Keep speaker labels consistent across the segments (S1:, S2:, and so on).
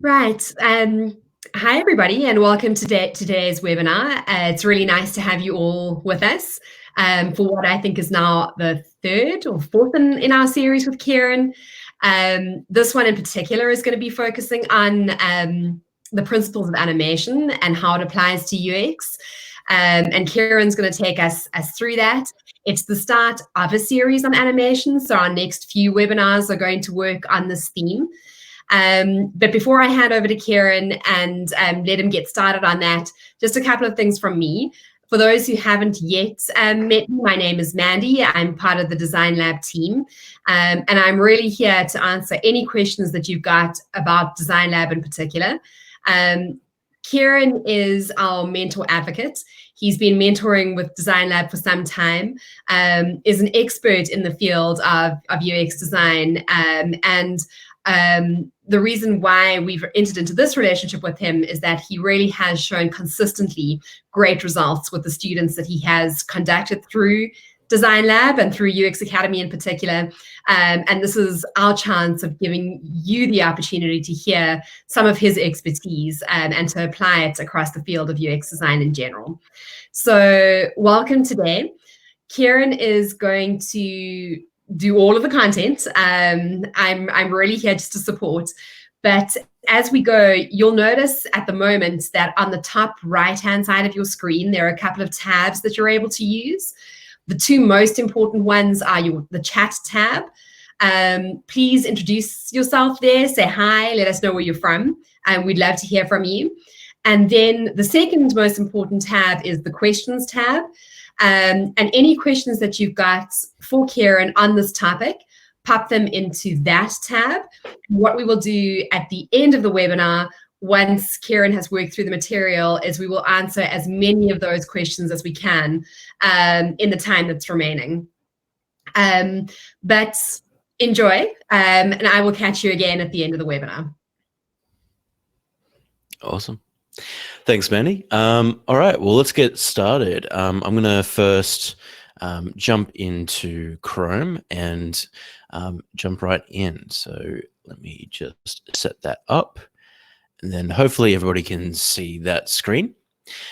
S1: Right. Hi, everybody, and welcome to today's webinar. It's really nice to have you all with us for what I think is now the third or fourth in our series with Kieran. This one in particular is going to be focusing on the principles of animation and how it applies to UX. And Kieran's going to take us through that. It's the start of a series on animation, so our next few webinars are going to work on this theme. But before I hand over to Kieran and let him get started on that, just a couple of things from me. For those who haven't yet met me, my name is Mandy. I'm part of the Designlab team, and I'm really here to answer any questions that you've got about Designlab in particular. Kieran is our mentor advocate. He's been mentoring with Designlab for some time, is an expert in the field of UX design, and the reason why we've entered into this relationship with him is that he really has shown consistently great results with the students that he has conducted through Designlab and through UX Academy in particular. And this is our chance of giving you the opportunity to hear some of his expertise and to apply it across the field of UX design in general. So welcome today. Kieran is going to do all of the content. I'm really here just to support. But as we go, you'll notice at the moment that on the top right-hand side of your screen, there are a couple of tabs that you're able to use. The two most important ones are the chat tab. Please introduce yourself there, say hi, let us know where you're from, and we'd love to hear from you. And then the second most important tab is the questions tab. And any questions that you've got for Kieran on this topic, pop them into that tab. What we will do at the end of the webinar, once Kieran has worked through the material, is we will answer as many of those questions as we can in the time that's remaining. But enjoy, and I will catch you again at the end of the webinar.
S2: Awesome. Thanks, Mandy. All right, well, let's get started. I'm going to first jump into Chrome and jump right in. So let me just set that up, and then hopefully everybody can see that screen.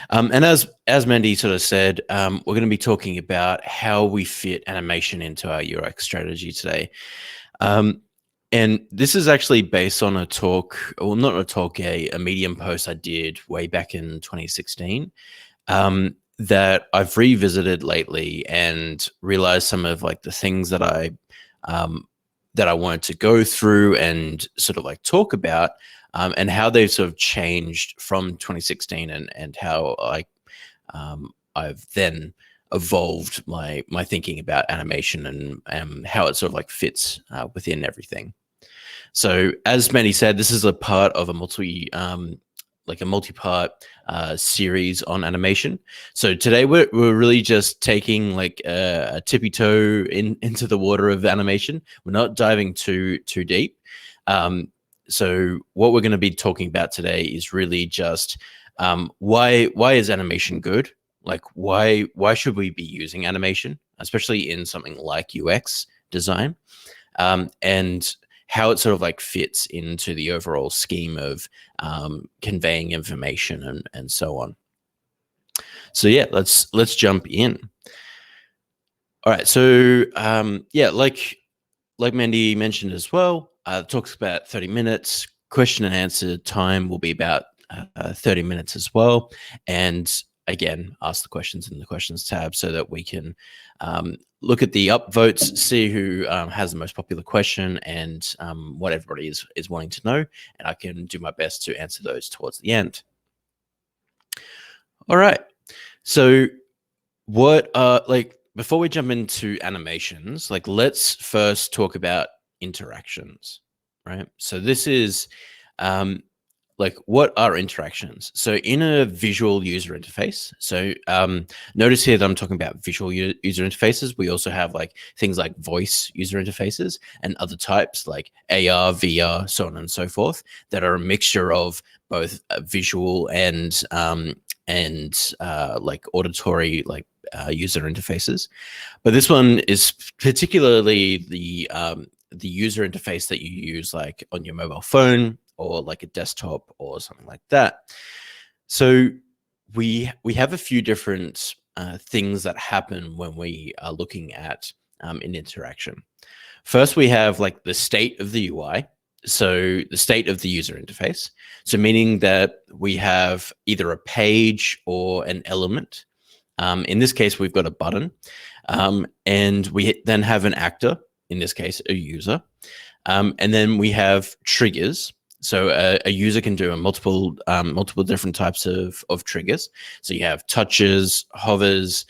S2: And as Mandy sort of said, we're going to be talking about how we fit animation into our UX strategy today. And this is actually based on a talk, well, not a talk, a Medium post I did way back in 2016 that I've revisited lately and realized some of like the things that I wanted to go through and sort of like talk about, and how they've sort of changed from 2016 and how I've then evolved my thinking about animation and how it sort of like fits within everything. So as Mandy said, this is a part of a multi-part series on animation. So today we're really just taking like a tippy toe into the water of animation. We're not diving too deep. So what we're going to be talking about today is really just why is animation good? Like why should we be using animation, especially in something like UX design, and how it sort of like fits into the overall scheme of conveying information and so on. So yeah, let's jump in. All right, so yeah, like Mandy mentioned as well, it talks about 30 minutes. Question and answer time will be about 30 minutes as well. And again, ask the questions in the questions tab so that we can look at the upvotes, see who has the most popular question and what everybody is wanting to know. And I can do my best to answer those towards the end. All right. So before we jump into animations, like let's first talk about interactions, right? So this is like what are interactions? So in a visual user interface, so notice here that I'm talking about visual user interfaces. We also have like things like voice user interfaces and other types like AR, VR, so on and so forth, that are a mixture of both visual and like auditory user interfaces. But this one is particularly the user interface that you use like on your mobile phone, or like a desktop or something like that. So we have a few different things that happen when we are looking at an interaction. First, we have like the state of the UI. So the state of the user interface. So meaning that we have either a page or an element. In this case, we've got a button, and we then have an actor, in this case, a user. And then we have triggers. So a user can do multiple different types of triggers. So you have touches, hovers,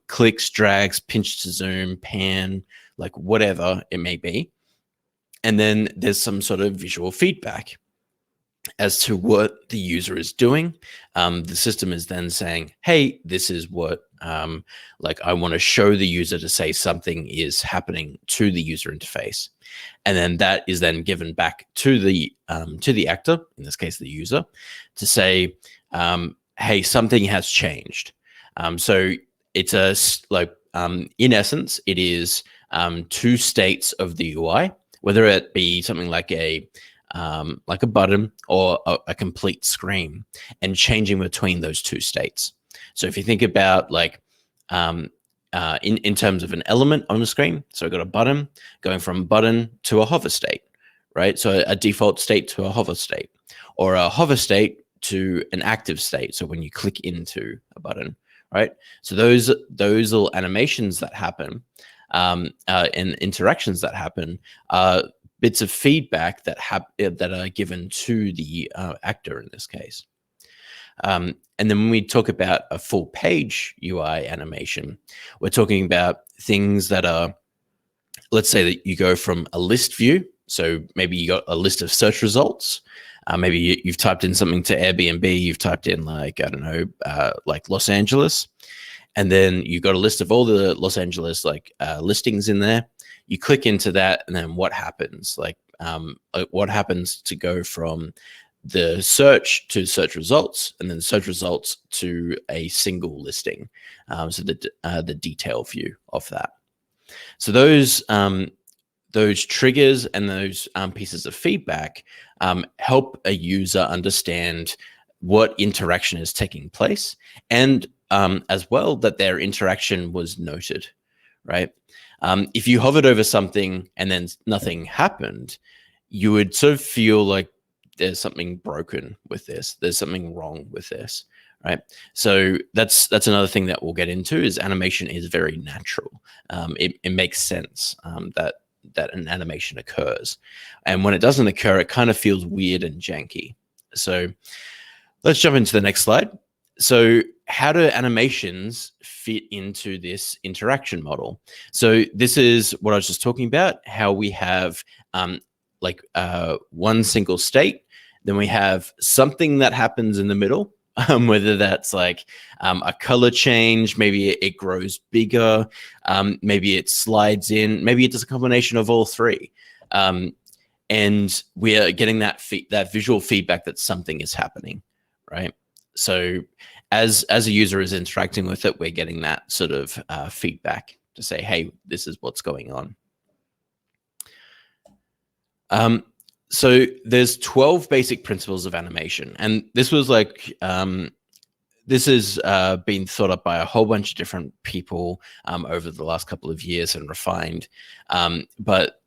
S2: clicks, drags, pinch to zoom, pan, like whatever it may be. And then there's some sort of visual feedback as to what the user is doing. The system is then saying, hey, this is what like I want to show the user to say something is happening to the user interface. And then that is then given back to the actor, in this case, the user, to say, hey, something has changed. So it's in essence, it is two states of the UI, whether it be something like a button or a complete screen, and changing between those two states. So if you think about like in terms of an element on the screen, so I've got a button going from button to a hover state, right? So a default state to a hover state, or a hover state to an active state. So when you click into a button, right? So those little animations that happen and interactions that happen are bits of feedback that are given to the actor in this case. And then when we talk about a full page UI animation, we're talking about things that are, let's say that you go from a list view. So maybe you got a list of search results. Maybe you've typed in something to Airbnb. You've typed in like, I don't know, like Los Angeles. And then you've got a list of all the Los Angeles like listings in there. You click into that, and then what happens? Like what happens to go from the search to search results, and then search results to a single listing. So the detail view of that. So those triggers and those pieces of feedback help a user understand what interaction is taking place, and as well that their interaction was noted, right? If you hovered over something and then nothing happened, you would sort of feel like there's something broken with this. There's something wrong with this, right? So that's another thing that we'll get into, is animation is very natural. It makes sense that an animation occurs. And when it doesn't occur, it kind of feels weird and janky. So let's jump into the next slide. So how do animations fit into this interaction model? So this is what I was just talking about, how we have one single state, then we have something that happens in the middle, whether that's like a color change, maybe it grows bigger, maybe it slides in, maybe it does a combination of all three. And we are getting that visual feedback that something is happening, right? So as a user is interacting with it, we're getting that sort of feedback to say, hey, this is what's going on. So there's 12 basic principles of animation, and this was like this has been thought up by a whole bunch of different people over the last couple of years and refined. But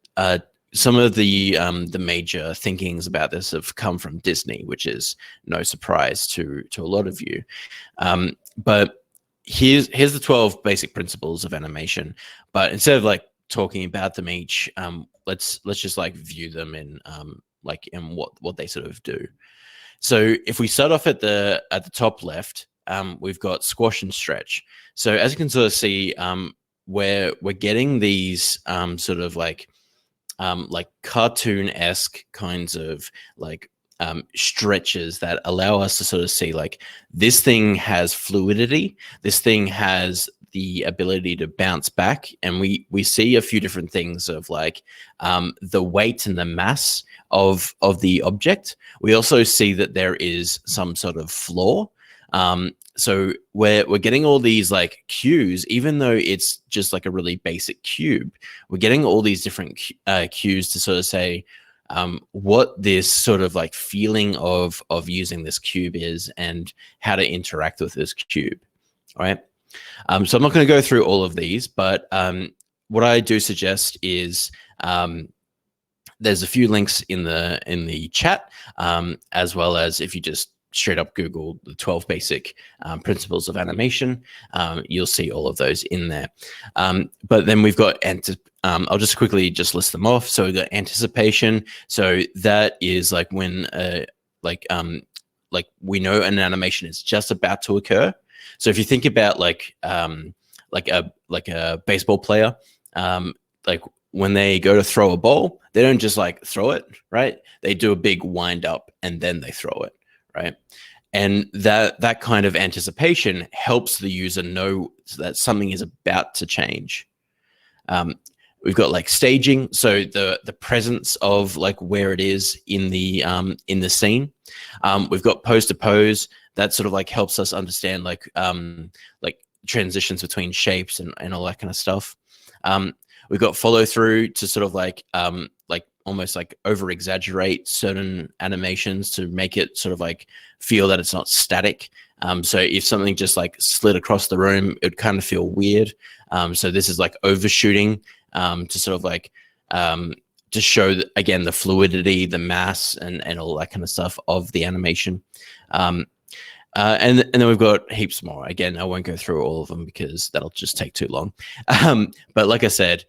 S2: some of the major thinkings about this have come from Disney, which is no surprise to a lot of you. But here's the 12 basic principles of animation. But instead of like talking about them each, let's just like view them in what they sort of do. So if we start off at the top left, we've got squash and stretch. So as you can sort of see, we're getting these sort of like cartoon-esque kinds of like stretches that allow us to sort of see like this thing has fluidity, this thing has the ability to bounce back, and we see a few different things of like the weight and the mass of the object. We also see that there is some sort of flaw. So we're getting all these like cues, even though it's just like a really basic cube. We're getting all these different cues to sort of say, what this sort of like feeling of using this cube is and how to interact with this cube. All right. So I'm not going to go through all of these, but what I do suggest is there's a few links in the chat, as well as if you just straight up Google the 12 basic principles of animation, you'll see all of those in there. But then we've got, I'll just quickly just list them off. So we've got anticipation. So that is like when like we know an animation is just about to occur. So if you think about like a baseball player, like when they go to throw a ball, they don't just like throw it, right? They do a big wind up and then they throw it, right? And that kind of anticipation helps the user know that something is about to change. We've got like staging, so the presence of like where it is in the scene. We've got pose to pose. That sort of like helps us understand like transitions between shapes and all that kind of stuff. We've got follow through to sort of like almost like over exaggerate certain animations to make it sort of like feel that it's not static. So if something just like slid across the room, it would kind of feel weird. So this is like overshooting to sort of like to show again the fluidity, the mass, and all that kind of stuff of the animation. And then we've got heaps more. Again, I won't go through all of them because that'll just take too long. But like I said,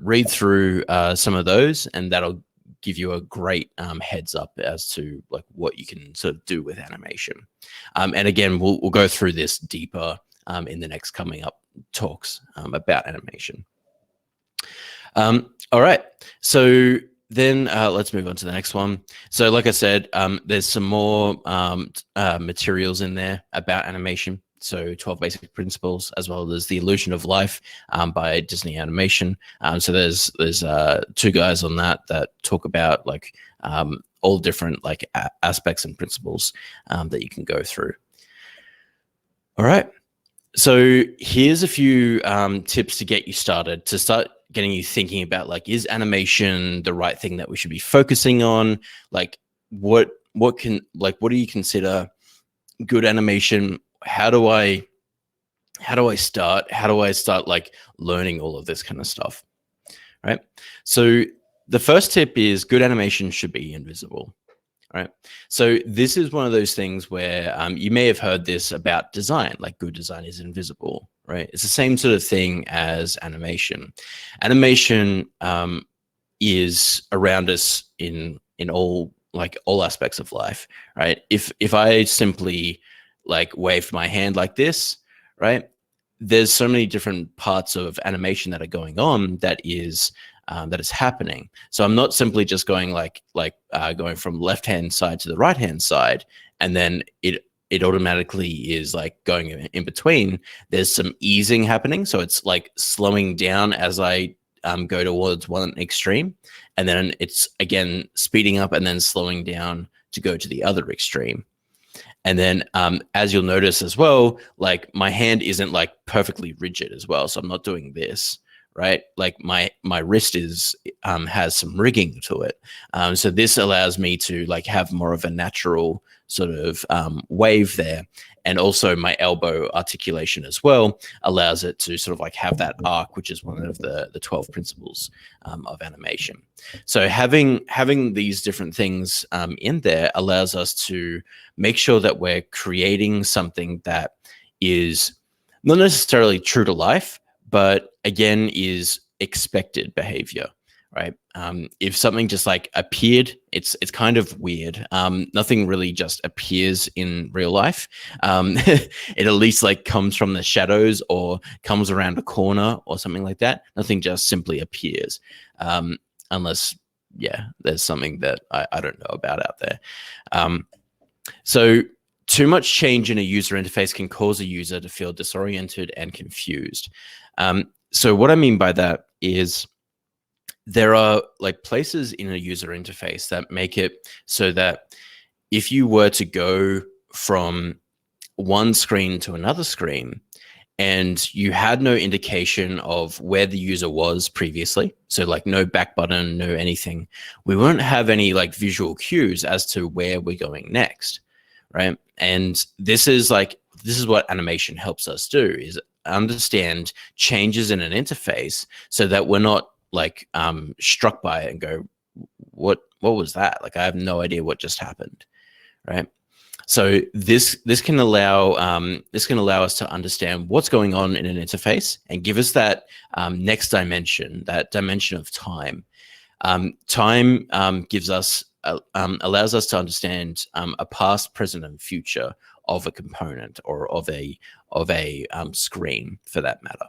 S2: read through some of those, and that'll give you a great heads up as to like what you can sort of do with animation. And again, we'll go through this deeper in the next coming up talks about animation. All right, so then let's move on to the next one. So like I said, there's some more materials in there about animation. So 12 basic principles, as well as the illusion of life by Disney Animation. So there's two guys on that talk about like all different like aspects and principles that you can go through. All right. So here's a few tips to get you started, to start getting you thinking about like, is animation the right thing that we should be focusing on? Like what do you consider good animation? How do I start? How do I start like learning all of this kind of stuff? Right. So the first tip is good animation should be invisible. Right. So this is one of those things where you may have heard this about design, like good design is invisible, right? It's the same sort of thing as animation. Animation is around us in all aspects of life, right? If I simply like waved my hand like this, right? There's so many different parts of animation that are going on that is happening. So I'm not simply just going going from left-hand side to the right-hand side, and then it automatically is like going in between. There's some easing happening. So it's like slowing down as I go towards one extreme, and then it's again speeding up and then slowing down to go to the other extreme. And then as you'll notice as well, like my hand isn't like perfectly rigid as well. So I'm not doing this, right? Like my wrist is has some rigging to it. So this allows me to like have more of a natural sort of wave there. And also my elbow articulation as well allows it to sort of like have that arc, which is one of the 12 principles of animation. So having these different things in there allows us to make sure that we're creating something that is not necessarily true to life, but again, is expected behavior, right? If something just like appeared, it's kind of weird. Nothing really just appears in real life. It at least like comes from the shadows or comes around a corner or something like that. Nothing just simply appears, unless, yeah, there's something that I don't know about out there. So too much change in a user interface can cause a user to feel disoriented and confused. So what I mean by that is there are like places in a user interface that make it so that if you were to go from one screen to another screen, and you had no indication of where the user was previously, so like no back button, no anything, we won't have any like visual cues as to where we're going next, right? And this is what animation helps us do, is understand changes in an interface so that we're not like struck by it and go, what was that? Like, I have no idea what just happened, right? So this can allow us to understand what's going on in an interface and give us that next dimension, that dimension of time. Time gives us allows us to understand a past, present, and future of a component or of a screen, for that matter,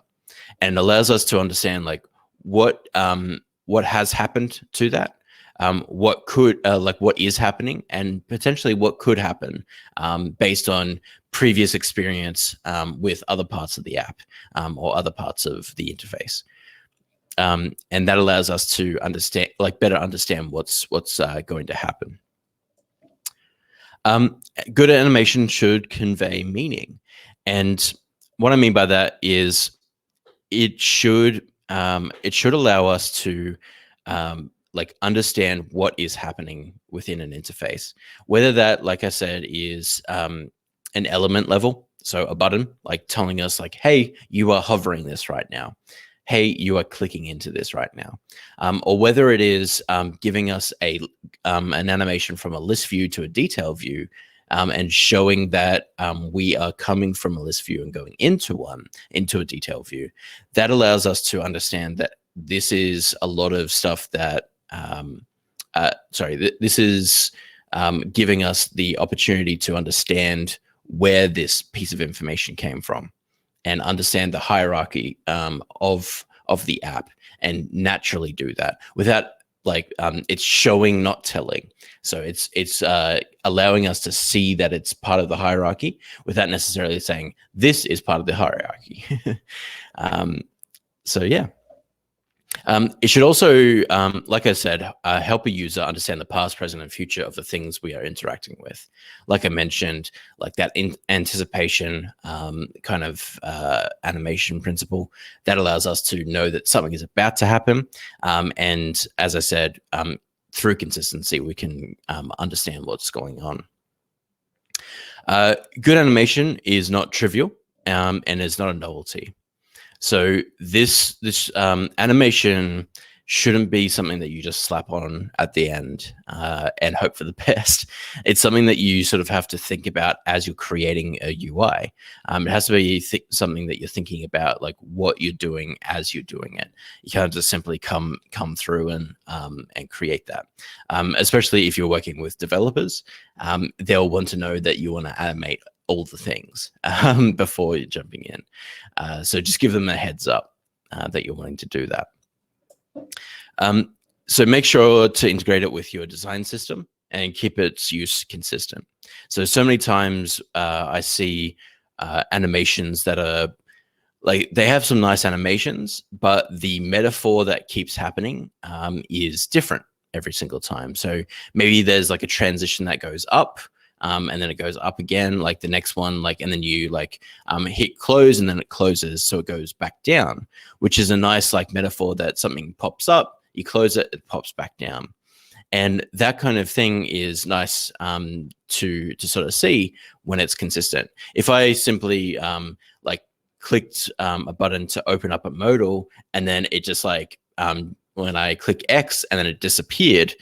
S2: and allows us to understand like what has happened to that, what could what is happening, and potentially what could happen based on previous experience with other parts of the app or other parts of the interface. And that allows us to understand, better understand what's going to happen. Good animation should convey meaning, and what I mean by that is it should allow us to understand what is happening within an interface, whether that, like I said, is an element level, so a button like telling us like, hey, you are hovering this right now, hey, you are clicking into this right now, or whether it is giving us an animation from a list view to a detail view, and showing that we are coming from a list view and going into a detail view. That allows us to understand that this is a lot of stuff that this is giving us the opportunity to understand where this piece of information came from and understand the hierarchy of the app, and naturally do that without it's showing, not telling. So it's allowing us to see that it's part of the hierarchy without necessarily saying this is part of the hierarchy. So yeah. It should also, like I said, help a user understand the past, present, and future of the things we are interacting with. Like I mentioned, like that anticipation kind of animation principle that allows us to know that something is about to happen. And as I said, through consistency, we can understand what's going on. Good animation is not trivial, and is not a novelty. So this animation shouldn't be something that you just slap on at the end and hope for the best. It's something that you sort of have to think about as you're creating a UI. It has to be something that you're thinking about, like what you're doing as you're doing it. You can't just simply come through and create that. Especially if you're working with developers, they'll want to know that you want to animate all the things before you're jumping in. So just give them a heads up that you're wanting to do that. So make sure to integrate it with your design system and keep its use consistent. So many times I see animations that are like, they have some nice animations, but the metaphor that keeps happening is different every single time. So maybe there's like a transition that goes up, and then it goes up again, like the next one, and then you hit close and then it closes, so it goes back down, which is a nice metaphor that something pops up, you close it, it pops back down. And that kind of thing is nice to sort of see when it's consistent. If I simply clicked a button to open up a modal, and then it just when I click X and then it disappeared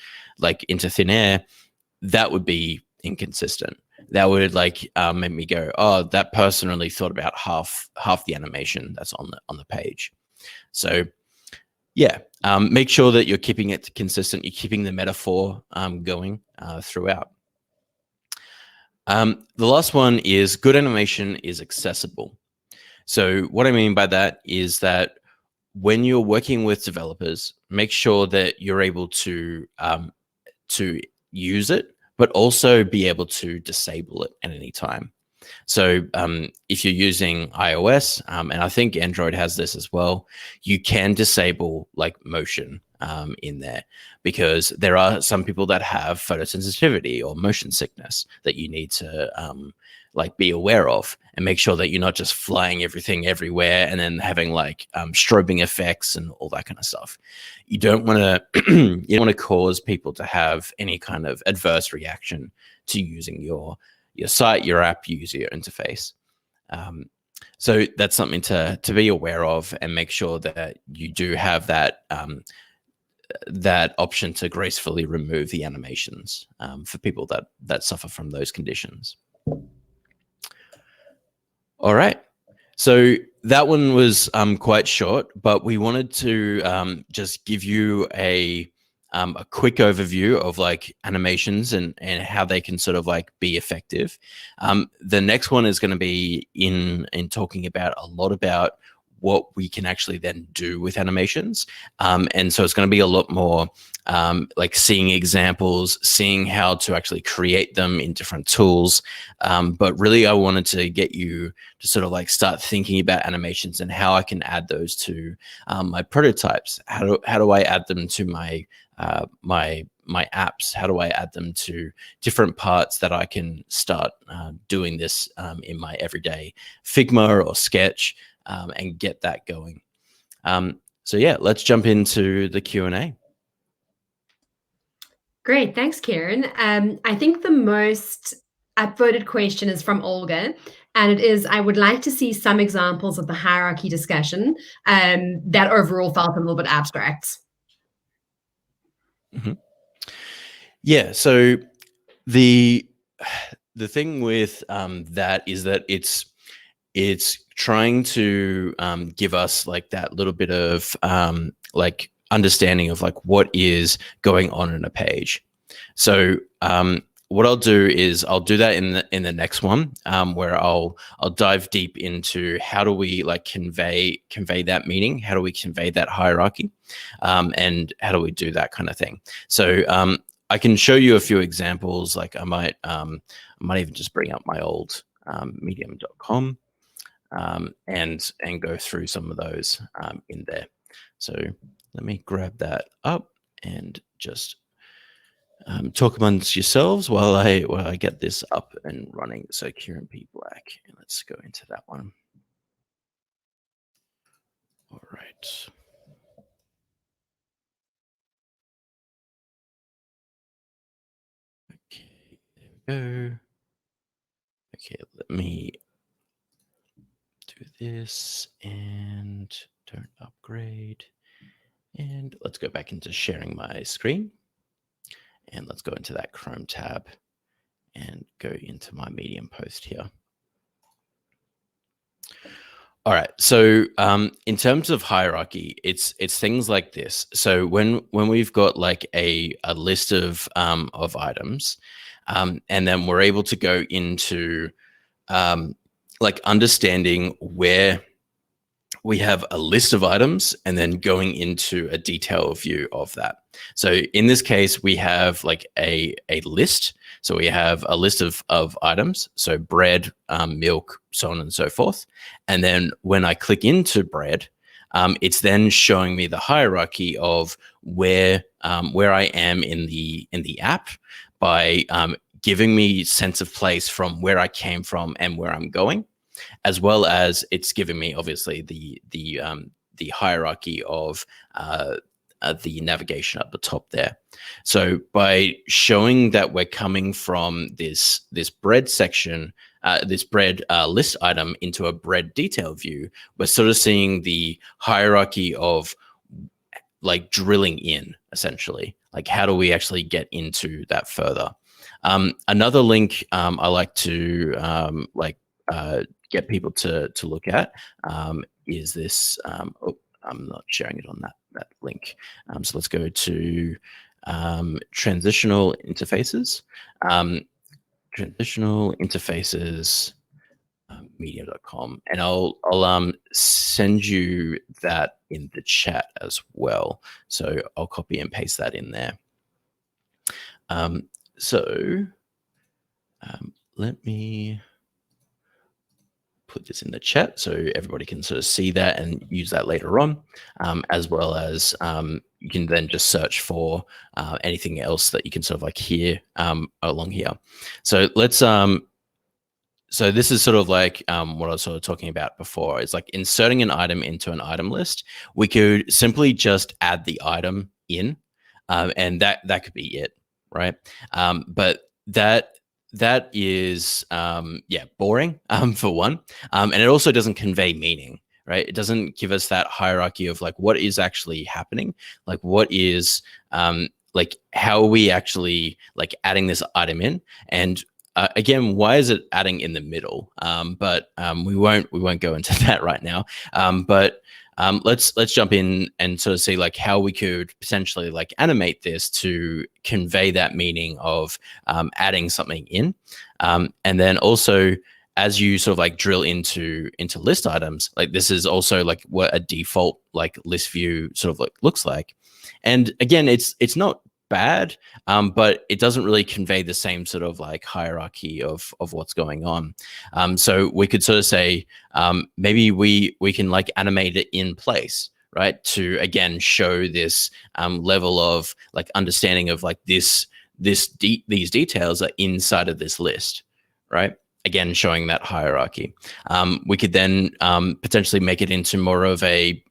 S2: into thin air, that would be inconsistent. That would make me go, oh, that person only thought about half the animation that's on the page. So yeah, make sure that you're keeping it consistent. You're keeping the metaphor going throughout. The last one is good animation is accessible. So what I mean by that is that when you're working with developers, make sure that you're able to use it, but also be able to disable it at any time. So if you're using iOS, and I think Android has this as well, you can disable like motion in there, because there are some people that have photosensitivity or motion sickness that you need to like be aware of, and make sure that you're not just flying everything everywhere and then having like strobing effects and all that kind of stuff. You don't want to you don't want to cause people to have any kind of adverse reaction to using your site, your app, user interface. So that's something to be aware of, and make sure that you do have that that option to gracefully remove the animations for people that suffer from those conditions. All right. So that one was quite short, but we wanted to just give you a quick overview of like animations and how they can sort of like be effective. The next one is going to be in talking about a lot about what we can actually then do with animations. And so it's going to be a lot more like seeing examples, seeing how to actually create them in different tools. But really, I wanted to get you to sort of like start thinking about animations and how I can add those to my prototypes. How do I add them to my apps? How do I add them to different parts that I can start doing this in my everyday Figma or Sketch, and get that going. So yeah, let's jump into the Q&A.
S1: Great, thanks, Kieran. I think the most upvoted question is from Olga, and it is, I would like to see some examples of the hierarchy discussion that overall felt a little bit abstract.
S2: Mm-hmm. Yeah, so the thing with that is that it's trying to give us like that little bit of like understanding of like what is going on in a page. So what I'll do is I'll do that in the next one, where I'll dive deep into how do we like convey that meaning, how do we convey that hierarchy, and how do we do that kind of thing. So I can show you a few examples. Like I might even just bring up my old medium.com and go through some of those in there. So let me grab that up and just talk amongst yourselves while I get this up and running. So Kieran Black, let's go into that one. All right. Okay, there we go. Okay, let me do this and don't upgrade. And let's go back into sharing my screen. And let's go into that Chrome tab and go into my Medium post here. All right. So in terms of hierarchy, it's things like this. So when we've got like a list of items, and then we're able to go into like understanding where we have a list of items and then going into a detailed view of that. So in this case, we have like a list. So we have a list of items. So bread, milk, so on and so forth. And then when I click into bread, it's then showing me the hierarchy of where I am in the app by giving me sense of place from where I came from and where I'm going, as well as it's giving me obviously the hierarchy of the navigation at the top there. So by showing that we're coming from this bread section, this bread list item into a bread detail view, we're sort of seeing the hierarchy of like drilling in, essentially. Like how do we actually get into that further? Another link I like to get people to look at is this. I'm not sharing it on that link. So let's go to transitional interfaces. Transitional interfaces. Medium.com, and I'll send you that in the chat as well. So I'll copy and paste that in there. Let me put this in the chat so everybody can sort of see that and use that later on, as well as you can then just search for anything else that you can sort of like hear along here. So let's so this is sort of like what I was sort of talking about before. It's like inserting an item into an item list. We could simply just add the item in, and that could be it, right? But that is boring for one, and it also doesn't convey meaning, right? It doesn't give us that hierarchy of like what is actually happening, like what is like how are we actually like adding this item in, and again, why is it adding in the middle? But we won't go into that right now. But let's jump in and sort of see like how we could potentially like animate this to convey that meaning of adding something in, and then also as you sort of like drill into list items, like this is also like what a default like list view sort of like looks like. And again, it's not bad, but it doesn't really convey the same sort of like hierarchy of what's going on. So we could sort of say maybe we can like animate it in place, right, to again show this level of like understanding of like these details are inside of this list, right? Again, showing that hierarchy. We could then potentially make it into more of a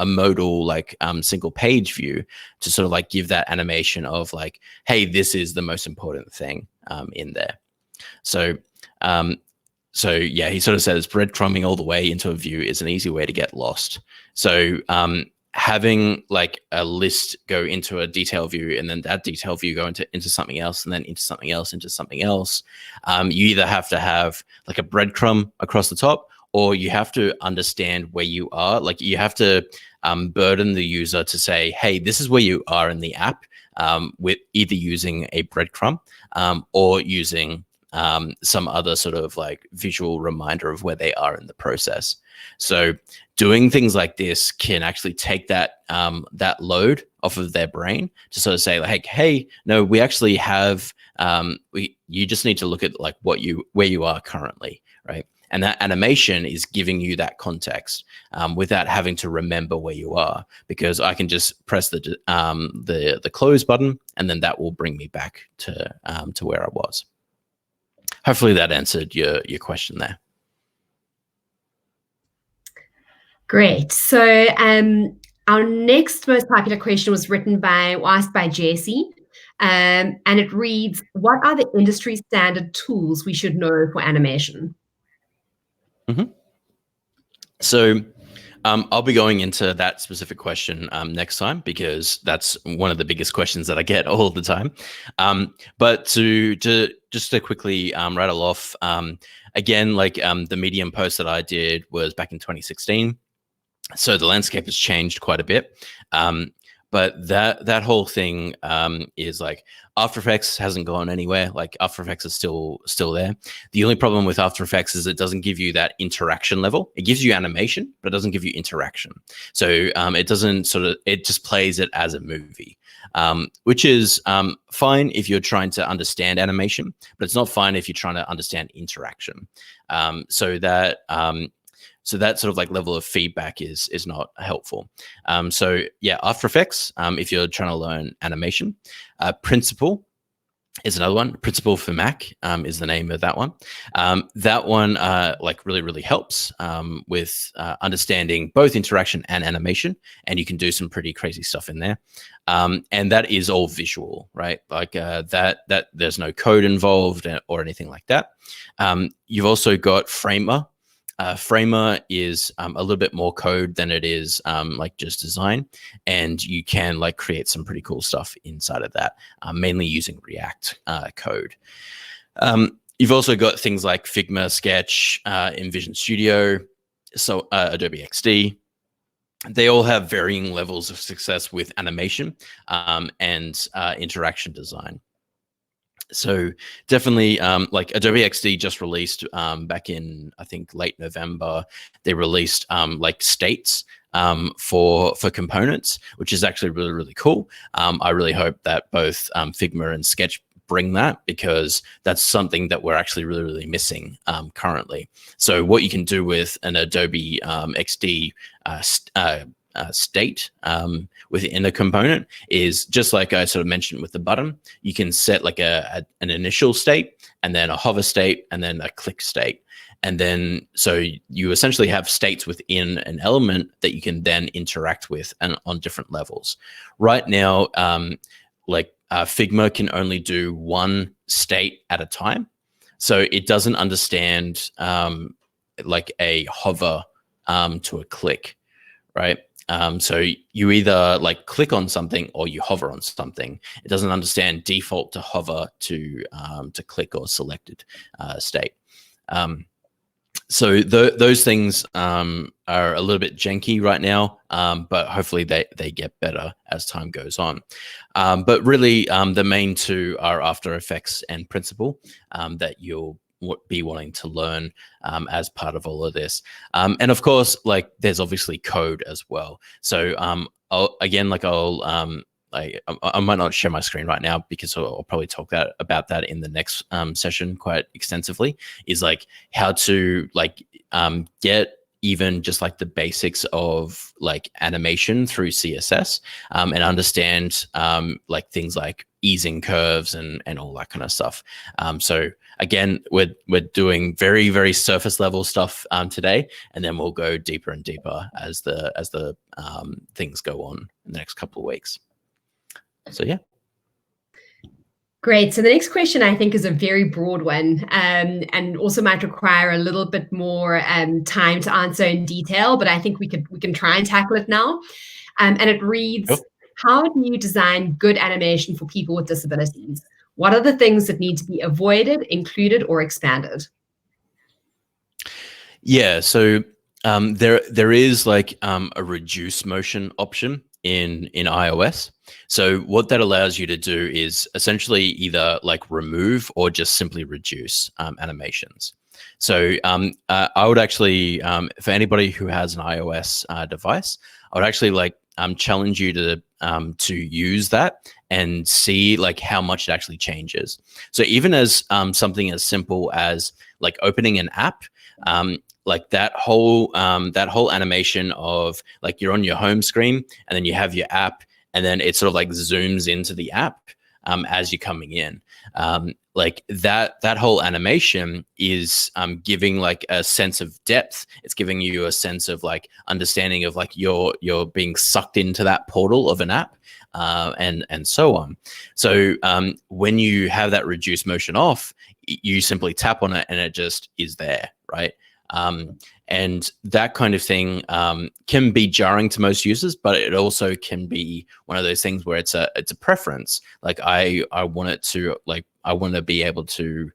S2: modal like single page view to sort of like give that animation of like, hey, this is the most important thing in there. So yeah, he sort of says breadcrumbing all the way into a view is an easy way to get lost. So having like a list go into a detail view and then that detail view go into something else and then into something else, you either have to have like a breadcrumb across the top, or you have to understand where you are. Like you have to burden the user to say, hey, this is where you are in the app, with either using a breadcrumb or using some other sort of like visual reminder of where they are in the process. So doing things like this can actually take that that load off of their brain to sort of say like, hey, no, we actually have you just need to look at like where you are currently, right? And that animation is giving you that context without having to remember where you are, because I can just press the close button and then that will bring me back to where I was. Hopefully that answered your question there.
S1: Great. So our next most popular question was asked by Jesse, and it reads, what are the industry standard tools we should know for animation?
S2: Mm-hmm. So I'll be going into that specific question next time, because that's one of the biggest questions that I get all the time. But just to quickly rattle off, again, like the Medium post that I did was back in 2016. So the landscape has changed quite a bit. But that whole thing is like After Effects hasn't gone anywhere. Like After Effects is still there. The only problem with After Effects is it doesn't give you that interaction level. It gives you animation, but it doesn't give you interaction. So it doesn't it just plays it as a movie, which is fine if you're trying to understand animation, but it's not fine if you're trying to understand interaction. So that sort of like level of feedback is not helpful. So yeah, After Effects, if you're trying to learn animation. Principle is another one. Principle for Mac is the name of that one. That one like really helps with understanding both interaction and animation, and you can do some pretty crazy stuff in there. And that is all visual, right? Like that there's no code involved or anything like that. You've also got Framer. Framer is a little bit more code than it is like just design, and you can like create some pretty cool stuff inside of that, mainly using React code. You've also got things like Figma, Sketch, InVision Studio, so Adobe XD. They all have varying levels of success with animation and interaction design. So definitely like Adobe XD just released back in, I think, late November, they released like states for components, which is actually really cool. I really hope that both Figma and Sketch bring that, because that's something that we're actually really, really missing currently. So what you can do with an Adobe XD state within a component is just like I sort of mentioned with the button. You can set like an initial state, and then a hover state, and then a click state. And then so you essentially have states within an element that you can then interact with and on different levels. Right now, Figma can only do one state at a time. So it doesn't understand like a hover to a click, right? So you either like click on something or you hover on something. It doesn't understand default to hover to click or selected state. So those things are a little bit janky right now, but hopefully they get better as time goes on. But really, the main two are After Effects and Principle that you'll be wanting to learn as part of all of this. And of course, like there's obviously code as well. So I might not share my screen right now because I'll probably talk about that in the next session quite extensively, is like how to like get even just like the basics of like animation through CSS and understand like things like easing curves and all that kind of stuff. So again, we're doing very, very surface level stuff today, and then we'll go deeper and deeper as the things go on in the next couple of weeks. So yeah.
S1: Great. So the next question I think is a very broad one, and also might require a little bit more time to answer in detail, but I think we can try and tackle it now. And it reads,
S2: Cool.
S1: How do you design good animation for people with disabilities? What are the things that need to be avoided, included, or expanded?
S2: Yeah, so there is like a reduce motion option in iOS. So what that allows you to do is essentially either like remove or just simply reduce animations. So I would actually, for anybody who has an iOS device, I would actually like challenge you to use that and see like how much it actually changes. So even as something as simple as like opening an app, like that whole animation of like you're on your home screen and then you have your app and then it sort of like zooms into the app as you're coming in. Like that whole animation is giving like a sense of depth. It's giving you a sense of like understanding of like you're being sucked into that portal of an app and so on. So when you have that reduced motion off, you simply tap on it and it just is there, right? And that kind of thing can be jarring to most users, but it also can be one of those things where it's a preference. Like I want it to like I want to be able to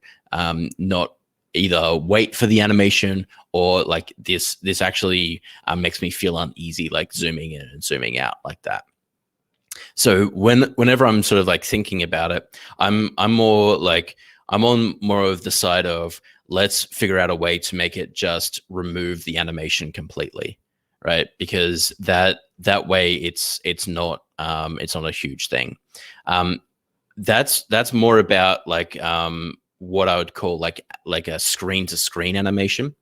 S2: not either wait for the animation or like this actually makes me feel uneasy, like zooming in and zooming out like that. So whenever I'm sort of like thinking about it, I'm more like I'm on more of the side of let's figure out a way to make it just remove the animation completely, right? Because that way it's not a huge thing. That's more about like what I would call like a screen to screen animation.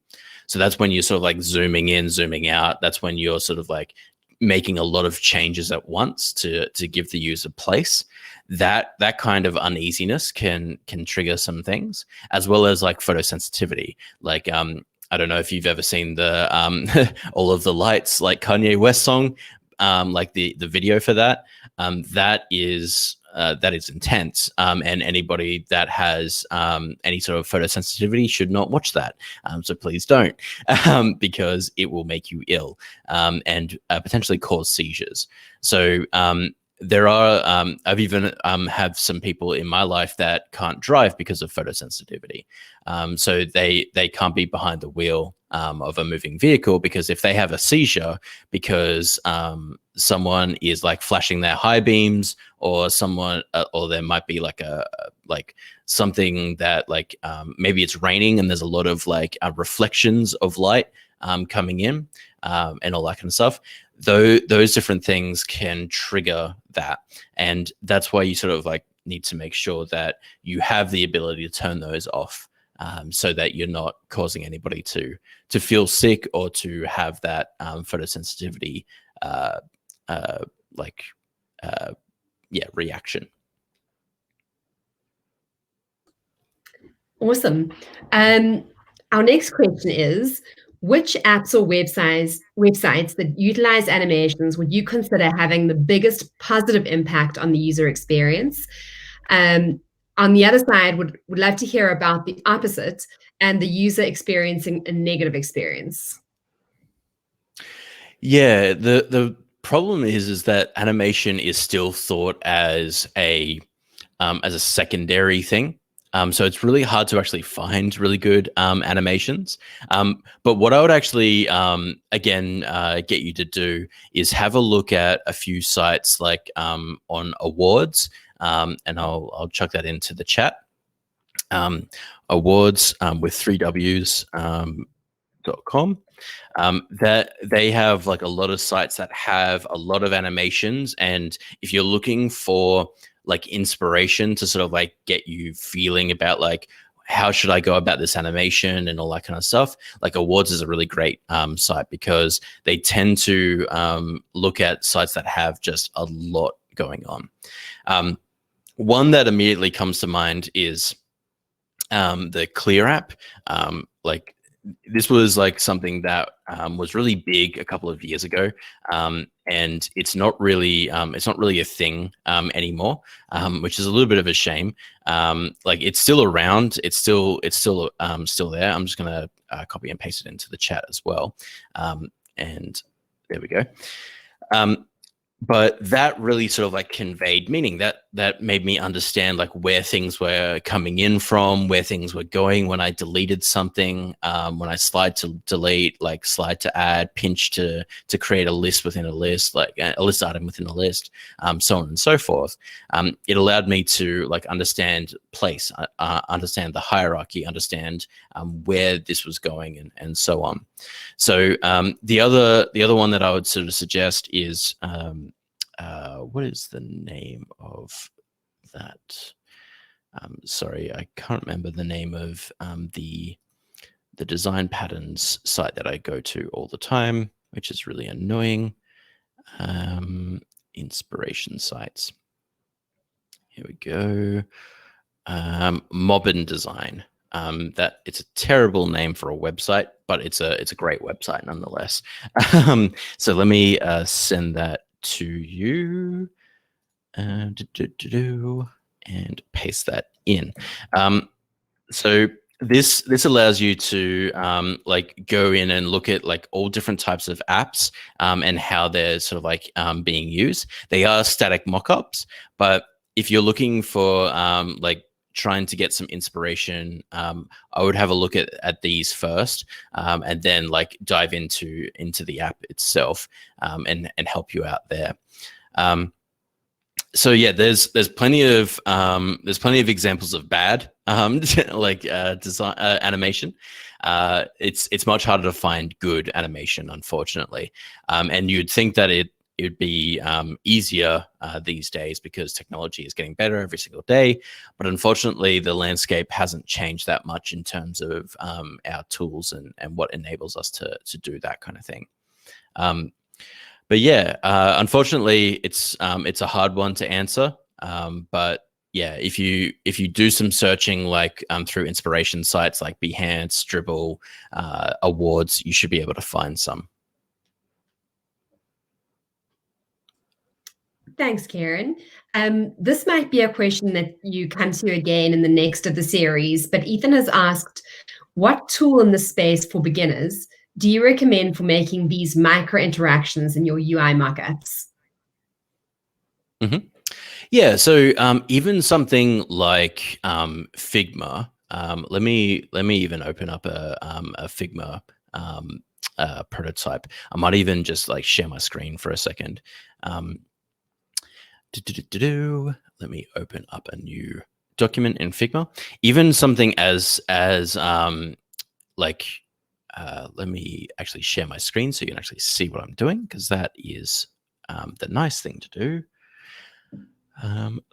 S2: So that's when you're sort of like zooming in, zooming out. That's when you're sort of like making a lot of changes at once to give the user place. That kind of uneasiness can trigger some things, as well as like photosensitivity. Like I don't know if you've ever seen the All of the Lights, like Kanye West song, like the video for that. That is intense, and anybody that has any sort of photosensitivity should not watch that. So please don't, because it will make you ill and potentially cause seizures. So there are, I've even have some people in my life that can't drive because of photosensitivity. So they can't be behind the wheel of a moving vehicle, because if they have a seizure because someone is like flashing their high beams, or someone or there might be like something that like maybe it's raining and there's a lot of like reflections of light coming in and all that kind of stuff, those different things can trigger that, and that's why you sort of like need to make sure that you have the ability to turn those off, so that you're not causing anybody to feel sick or to have that photosensitivity like reaction.
S1: Awesome. Our next question is, which apps or websites that utilize animations would you consider having the biggest positive impact on the user experience? On the other side, would love to hear about the opposite and the user experiencing a negative experience.
S2: Yeah, the problem is that animation is still thought as a secondary thing. So it's really hard to actually find really good animations. But what I would actually, again, get you to do is have a look at a few sites like on awards, and I'll chuck that into the chat. Awards with 3Ws .com. That they have like a lot of sites that have a lot of animations, and if you're looking for like inspiration to sort of like get you feeling about like how should I go about this animation and all that kind of stuff, like awards is a really great site, because they tend to look at sites that have just a lot going on. One that immediately comes to mind is the Clear app. Like this was like something that was really big a couple of years ago, and it's not really a thing anymore, which is a little bit of a shame. Like it's still around, it's still there. I'm just gonna copy and paste it into the chat as well, and there we go. But that really sort of like conveyed meaning. That made me understand like where things were coming in from, where things were going when I deleted something, when I slide to delete, like slide to add, pinch to create a list within a list, like a list item within a list, so on and so forth. It allowed me to like understand place, understand the hierarchy, understand where this was going, and so on. So the other one that I would sort of suggest is what is the name of that? Sorry, I can't remember the name of the design patterns site that I go to all the time, which is really annoying. Inspiration sites. Here we go. Mobbin Design. That it's a terrible name for a website, but it's a great website nonetheless. So let me send that to you, and paste that in. So this allows you to like go in and look at like all different types of apps and how they're sort of like being used. They are static mockups, but if you're looking for like trying to get some inspiration, I would have a look at these first, and then like dive into the app itself, and help you out there. So yeah, there's plenty of examples of bad like design animation. It's much harder to find good animation, unfortunately, and you'd think that it'd be easier these days because technology is getting better every single day. But unfortunately, the landscape hasn't changed that much in terms of our tools and what enables us to do that kind of thing. But yeah, unfortunately, it's a hard one to answer. But yeah, if you do some searching like through inspiration sites like Behance, Dribbble, Awards, you should be able to find some.
S1: Thanks, Kieran. This might be a question that you come to again in the next of the series, but Ethan has asked, what tool in the space for beginners do you recommend for making these micro interactions in your UI mockups?
S2: Mm-hmm. Yeah, so even something like Figma. Let me even open up a Figma prototype. I might even just like share my screen for a second. Let me open up a new document in Figma. Even something as like let me actually share my screen so you can actually see what I'm doing, because that is the nice thing to do.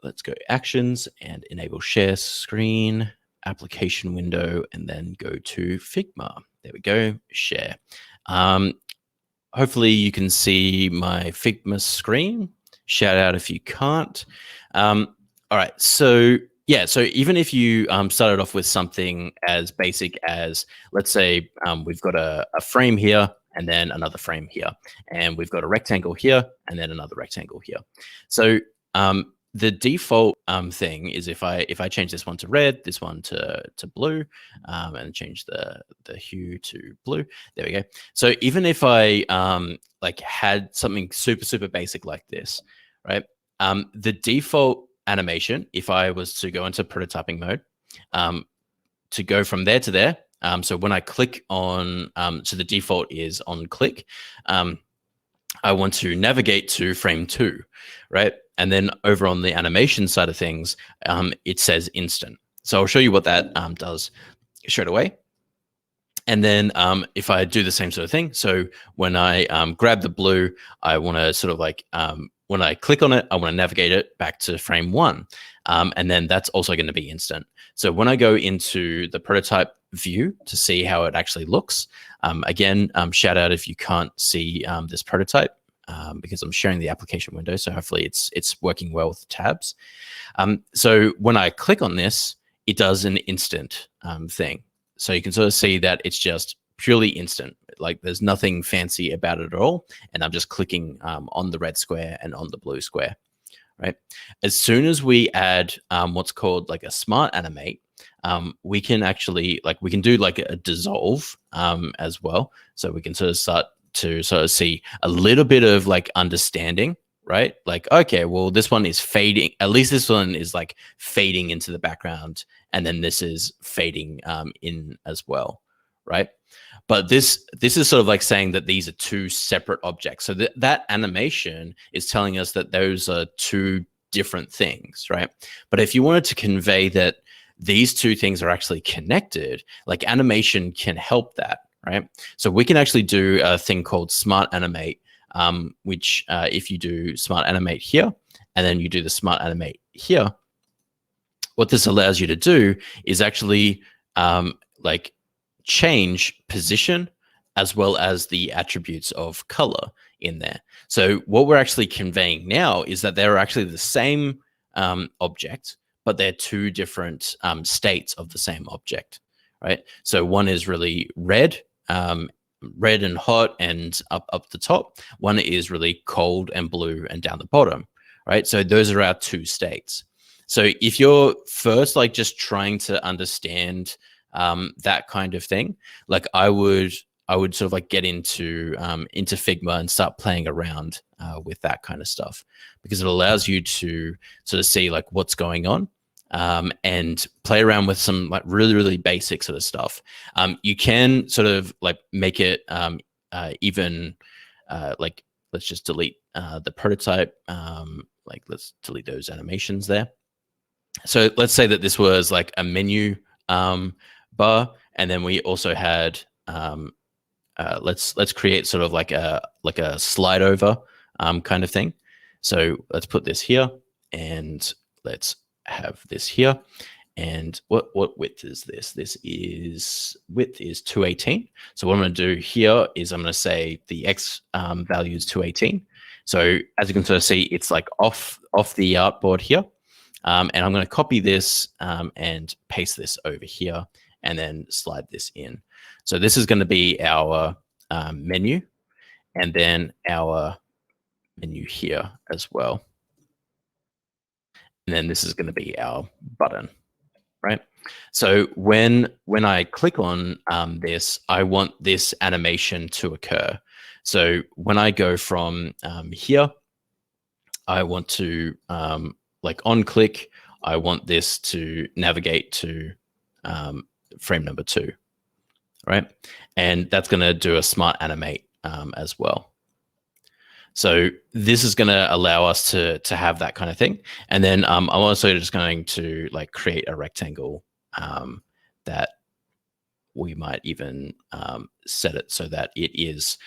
S2: Let's go actions and enable share screen, application window, and then go to Figma. There we go, share. Hopefully you can see my Figma screen. Shout out if you can't. All right, so yeah, so even if you started off with something as basic as, let's say we've got a frame here and then another frame here, and we've got a rectangle here and then another rectangle here. So the default thing is if I change this one to red, this one to blue, and change the hue to blue, there we go. So even if I like had something super basic like this, right? The default animation, if I was to go into prototyping mode, to go from there to there. So when I click on, so the default is on click. I want to navigate to frame 2, right? And then over on the animation side of things, it says instant. So I'll show you what that does straight away. And then if I do the same sort of thing, so when I grab the blue, I want to sort of like, when I click on it, I want to navigate it back to frame 1. And then that's also going to be instant. So when I go into the prototype view to see how it actually looks, again, shout out if you can't see this prototype, because I'm sharing the application window. So hopefully it's working well with the tabs. So when I click on this, it does an instant thing. So you can sort of see that it's just purely instant. Like there's nothing fancy about it at all. And I'm just clicking on the red square and on the blue square, right? As soon as we add what's called like a smart animate, we can actually, like, we can do like a dissolve as well. So we can sort of start to sort of see a little bit of like understanding, right? Like, okay, well, this one is fading. At least this one is like fading into the background. And then this is fading in as well, right? But this is sort of like saying that these are two separate objects. So that animation is telling us that those are two different things, right? But if you wanted to convey that these two things are actually connected, like animation can help that, right? So we can actually do a thing called smart animate, which if you do smart animate here, and then you do the smart animate here, what this allows you to do is actually like change position as well as the attributes of color in there. So what we're actually conveying now is that they're actually the same object, but they're two different states of the same object, right? So one is really red, red and hot and up the top. One is really cold and blue and down the bottom, right? So those are our two states. So if you're first like just trying to understand that kind of thing, like I would sort of like get into Figma and start playing around with that kind of stuff, because it allows you to sort of see like what's going on and play around with some like really basic sort of stuff. You can sort of like make it even like, let's just delete the prototype. Like let's delete those animations there. So let's say that this was like a menu bar, and then we also had let's create sort of like a slide over kind of thing. So let's put this here, and let's have this here. And what width is this? This is width is 218. So what I'm going to do here is I'm going to say the X value is 218. So as you can sort of see, it's like off the artboard here. And I'm going to copy this and paste this over here and then slide this in. So this is going to be our menu, and then our menu here as well. And then this is going to be our button, right? So when I click on this, I want this animation to occur. So when I go from here, I want to like on click, I want this to navigate to frame number 2, right? And that's going to do a smart animate as well. So this is going to allow us to have that kind of thing. And then I'm also just going to like create a rectangle that we might even set it so that it is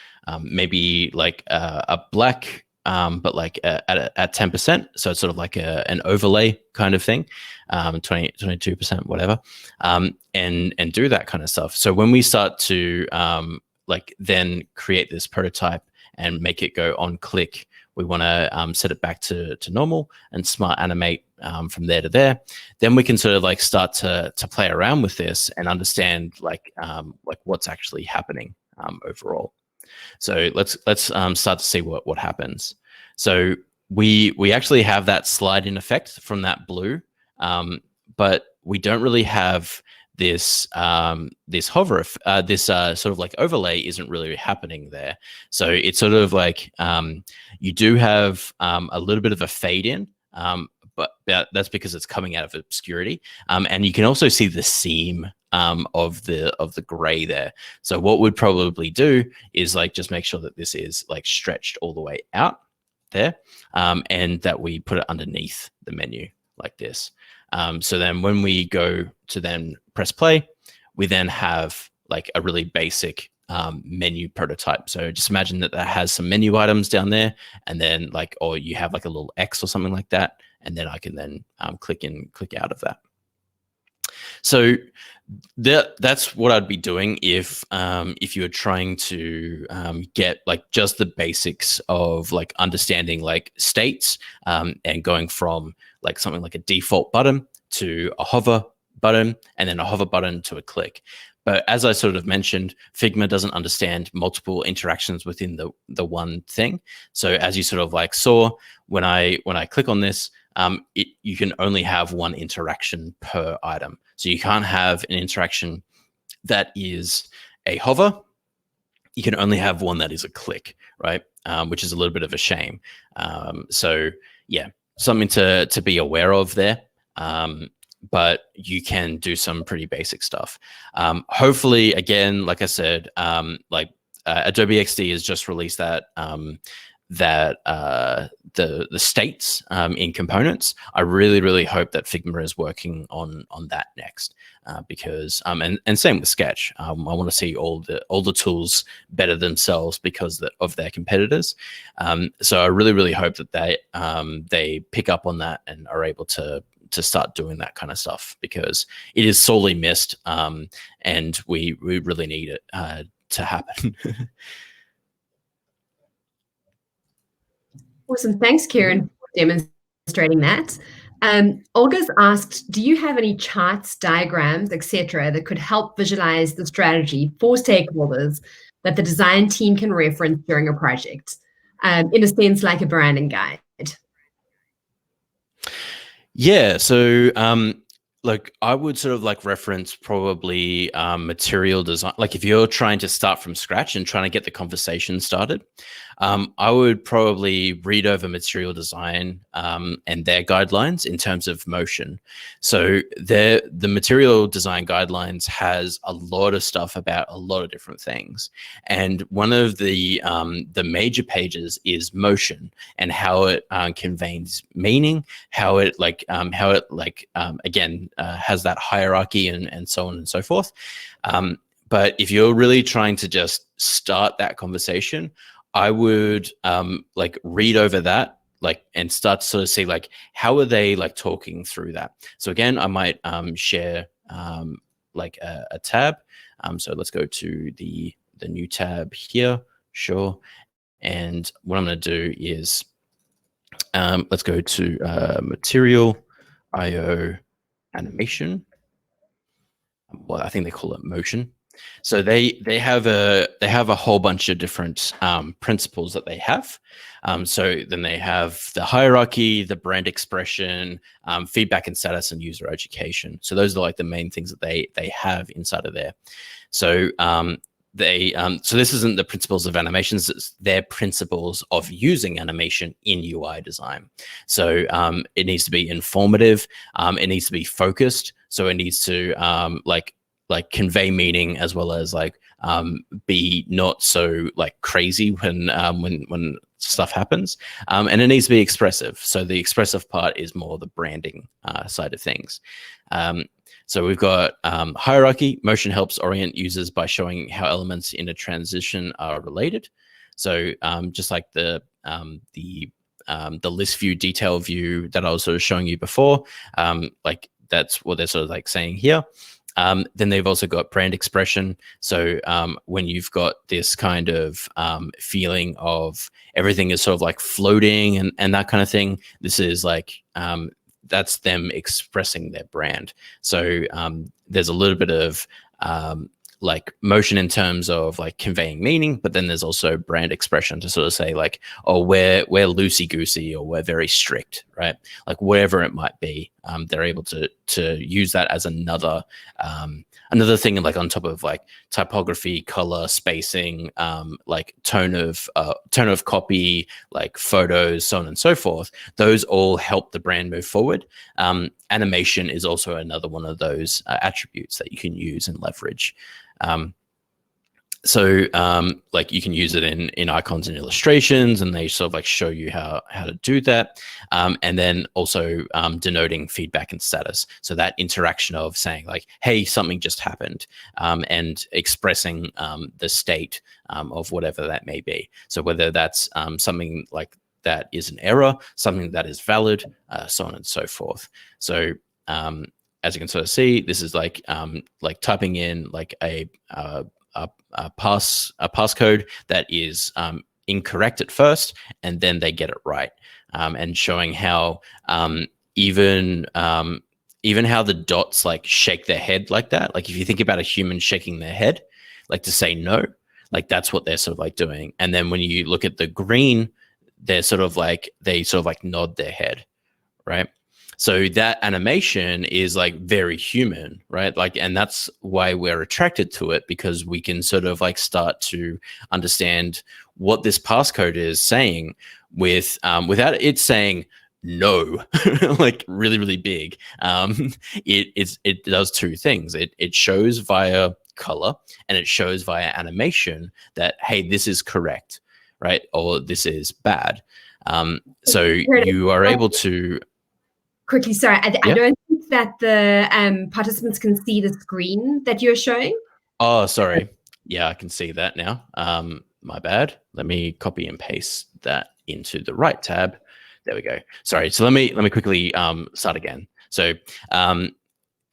S2: maybe like a black, but like at 10%. So it's sort of like an overlay kind of thing, 22%, whatever, and do that kind of stuff. So when we start to like then create this prototype and make it go on click, we want to set it back to normal and smart animate from there to there. Then we can sort of like start to play around with this and understand like what's actually happening overall. So let's start to see what happens. So we actually have that slide in effect from that blue, but we don't really have this this hover, this sort of like overlay isn't really happening there. So it's sort of like you do have a little bit of a fade in, but that's because it's coming out of obscurity, and you can also see the seam of the gray there. So what we'd probably do is like just make sure that this is like stretched all the way out there, and that we put it underneath the menu like this. So then when we go to then press play, we then have like a really basic menu prototype. So just imagine that has some menu items down there, and then like, or you have like a little X or something like that, and then I can then click in, click out of that. So that's what I'd be doing if you were trying to get like just the basics of like understanding like states, and going from like something like a default button to a hover button, and then a hover button to a click. But as I sort of mentioned, Figma doesn't understand multiple interactions within the one thing. So as you sort of like saw, when I click on this, you can only have one interaction per item. So you can't have an interaction that is a hover. You can only have one that is a click, right? Which is a little bit of a shame. So yeah, something to be aware of there. But you can do some pretty basic stuff. Hopefully, again, like I said, Adobe XD has just released that the states in components. I really hope that Figma is working on that next, because and same with Sketch. I want to see all the tools better themselves because of their competitors. So I really hope that they pick up on that and are able to start doing that kind of stuff, because it is sorely missed, and we really need it to happen.
S1: Awesome. Thanks, Kieran, for demonstrating that. Olga's asked, do you have any charts, diagrams, etc., that could help visualize the strategy for stakeholders that the design team can reference during a project, in a sense like a branding guide?
S2: Yeah, so like I would sort of like reference probably material design. Like if you're trying to start from scratch and trying to get the conversation started, I would probably read over material design and their guidelines in terms of motion. So the material design guidelines has a lot of stuff about a lot of different things, and one of the major pages is motion and how it conveys meaning, how it again has that hierarchy and so on and so forth. But if you're really trying to just start that conversation, I would like read over that, like, and start to sort of see like how are they like talking through that. So again, I might share like a tab. So let's go to the new tab here. Sure. And what I'm going to do is let's go to material IO animation. Well, I think they call it motion. So they have a whole bunch of different principles that they have. So then they have the hierarchy, the brand expression, feedback and status, and user education. So those are like the main things that they have inside of there. So so this isn't the principles of animations, it's their principles of using animation in UI design. So it needs to be informative, it needs to be focused, so it needs to like convey meaning, as well as like be not so like crazy when stuff happens, and it needs to be expressive. So the expressive part is more the branding side of things. So we've got hierarchy. Motion helps orient users by showing how elements in a transition are related. So just like the list view, detail view that I was sort of showing you before, like that's what they're sort of like saying here. Then they've also got brand expression. So when you've got this kind of feeling of everything is sort of like floating and that kind of thing, this is like that's them expressing their brand. So there's a little bit of like motion in terms of like conveying meaning, but then there's also brand expression to sort of say like, oh, we're loosey goosey, or we're very strict, right? Like whatever it might be, they're able to use that as another thing, like on top of like typography, color, spacing, like tone of copy, like photos, so on and so forth. Those all help the brand move forward. Animation is also another one of those attributes that you can use and leverage. Like you can use it in icons and illustrations, and they sort of like show you how to do that. And then also denoting feedback and status. So that interaction of saying like, hey, something just happened, and expressing the state of whatever that may be. So whether that's something like that is an error, something that is valid, so on and so forth. So as you can sort of see, this is like typing in like a passcode that is incorrect at first, and then they get it right, and showing how even how the dots like shake their head like that. Like if you think about a human shaking their head, like to say no, like that's what they're sort of like doing. And then when you look at the green, they sort of like nod their head, right? So that animation is like very human, right? Like, and that's why we're attracted to it, because we can sort of like start to understand what this passcode is saying without it saying no, like really, really big. It does two things. It shows via color, and it shows via animation that, hey, this is correct, right? Or this is bad. So you are able to
S1: quickly, sorry, I don't think that the participants can see the screen that you're showing.
S2: Oh, sorry. Yeah, I can see that now. My bad. Let me copy and paste that into the right tab. There we go. Sorry. So let me quickly start again. So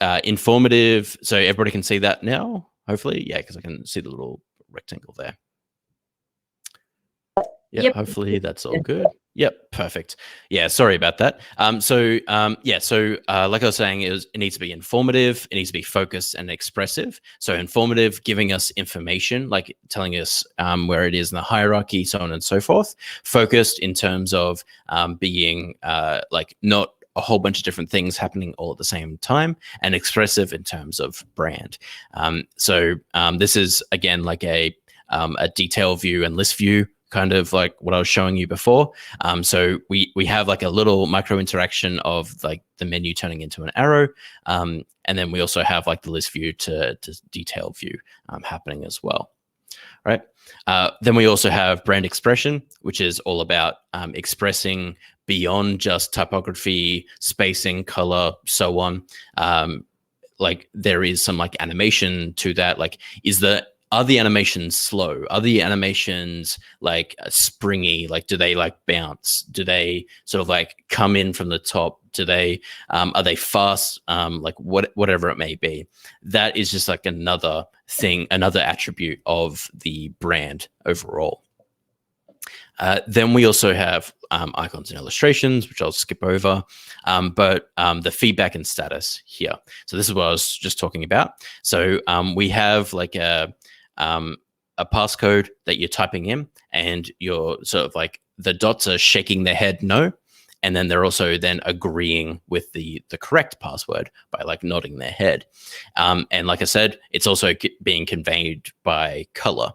S2: informative. So everybody can see that now, hopefully. Yeah, because I can see the little rectangle there. Yeah, yep. Hopefully that's all good. Yep, perfect. Yeah, sorry about that. Like I was saying, it needs to be informative, it needs to be focused and expressive. So informative, giving us information, like telling us where it is in the hierarchy, so on and so forth. Focused in terms of being like not a whole bunch of different things happening all at the same time, and expressive in terms of brand. This is again like a detail view and list view, kind of like what I was showing you before. So we have like a little micro interaction of like the menu turning into an arrow. And then we also have like the list view to detail view happening as well. Right. Then we also have brand expression, which is all about expressing beyond just typography, spacing, color, so on. Like there is some like animation to that. Like, are the animations slow? Are the animations like springy? Like, do they like bounce? Do they sort of like come in from the top? Do they, are they fast? Like whatever it may be. That is just like another thing, another attribute of the brand overall. Then we also have icons and illustrations, which I'll skip over, but the feedback and status here. So this is what I was just talking about. So we have like a passcode that you're typing in, and you're sort of like the dots are shaking their head no, and then they're also then agreeing with the correct password by like nodding their head. And like I said, it's also being conveyed by color.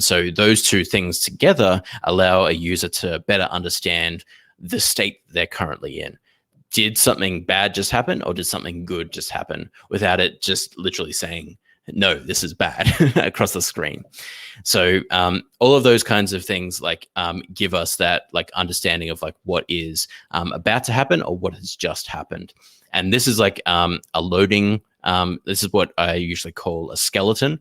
S2: So those two things together allow a user to better understand the state they're currently in. Did something bad just happen, or did something good just happen, without it just literally saying no, this is bad across the screen. So all of those kinds of things like give us that like understanding of like what is about to happen or what has just happened. And this is like a loading. This is what I usually call a skeleton.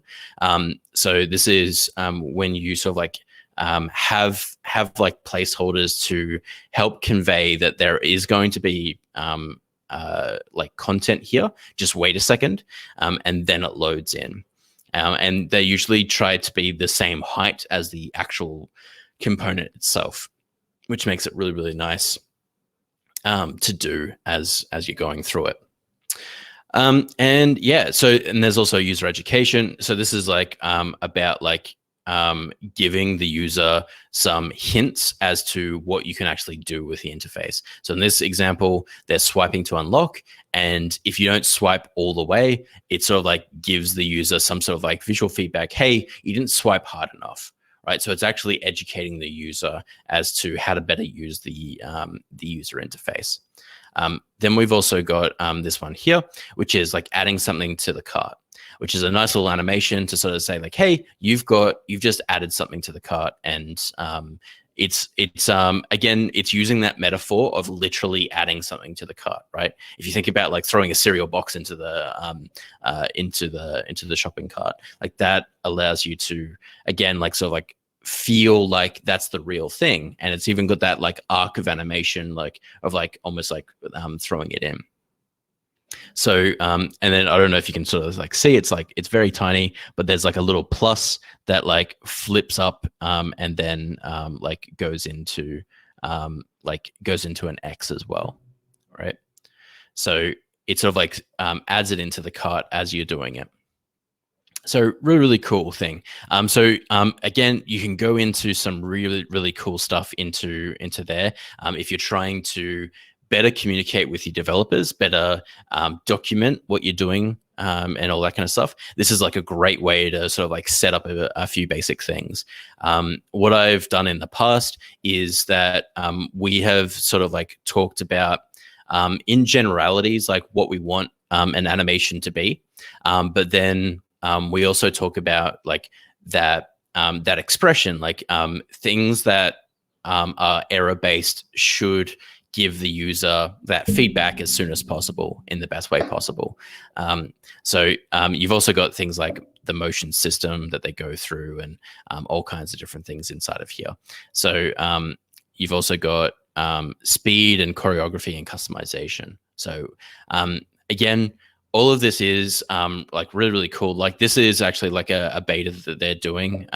S2: So this is when you sort of like have like placeholders to help convey that there is going to be like content here. Just wait a second, and then it loads in. And they usually try to be the same height as the actual component itself, which makes it really, really nice to do as you're going through it. And yeah, so, and there's also user education. So this is like about like giving the user some hints as to what you can actually do with the interface. So in this example, they're swiping to unlock. And if you don't swipe all the way, it sort of like gives the user some sort of like visual feedback. Hey, you didn't swipe hard enough, right? So it's actually educating the user as to how to better use the user interface. Then we've also got this one here, which is like adding something to the cart, which is a nice little animation to sort of say like, hey, you've just added something to the cart. And it's again, it's using that metaphor of literally adding something to the cart, right? If you think about like throwing a cereal box into the shopping cart, like that allows you to, again, like sort of like feel like that's the real thing. And it's even got that like arc of animation, like of like almost like throwing it in. So and then I don't know if you can sort of like see, it's like it's very tiny, but there's like a little plus that like flips up and then like goes into an X as well, right? So it sort of like adds it into the cart as you're doing it. So really, really cool thing. So again, you can go into some really, really cool stuff into there if you're trying to better communicate with your developers, better document what you're doing and all that kind of stuff. This is like a great way to sort of like set up a few basic things. What I've done in the past is that we have sort of like talked about in generalities, like what we want an animation to be. But then we also talk about like that expression, like things that are error-based should give the user that feedback as soon as possible in the best way possible. So you've also got things like the motion system that they go through and all kinds of different things inside of here. So you've also got speed and choreography and customization. So again, all of this is like really, really cool. Like this is actually like a beta that they're doing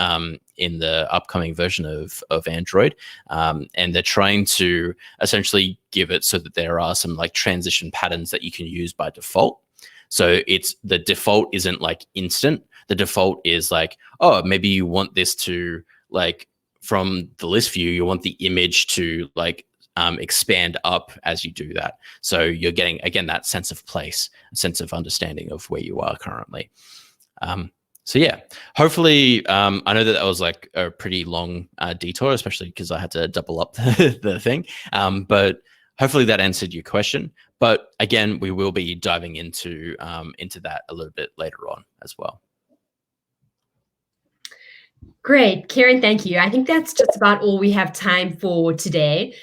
S2: in the upcoming version of Android. And they're trying to essentially give it so that there are some like transition patterns that you can use by default. So it's the default isn't like instant. The default is like, oh, maybe you want this to like from the list view, you want the image to like expand up as you do that. So you're getting, again, that sense of place, a sense of understanding of where you are currently. So yeah, hopefully, I know that was like a pretty long detour, especially because I had to double up the thing. But hopefully that answered your question. But again, we will be diving into that a little bit later on as well.
S1: Great, Kieran, thank you. I think that's just about all we have time for today.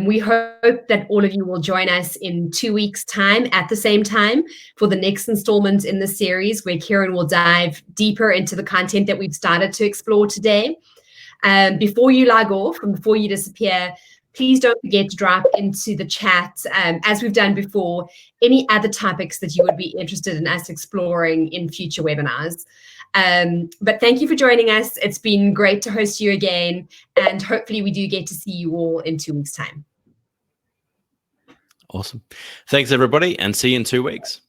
S1: We hope that all of you will join us in 2 weeks' time at the same time for the next installment in the series where Kieran will dive deeper into the content that we've started to explore today. Before you log off and before you disappear, please don't forget to drop into the chat, as we've done before, any other topics that you would be interested in us exploring in future webinars. But thank you for joining us. It's been great to host you again, and hopefully we do get to see you all in 2 weeks' time.
S2: Awesome. Thanks, everybody, and see you in 2 weeks.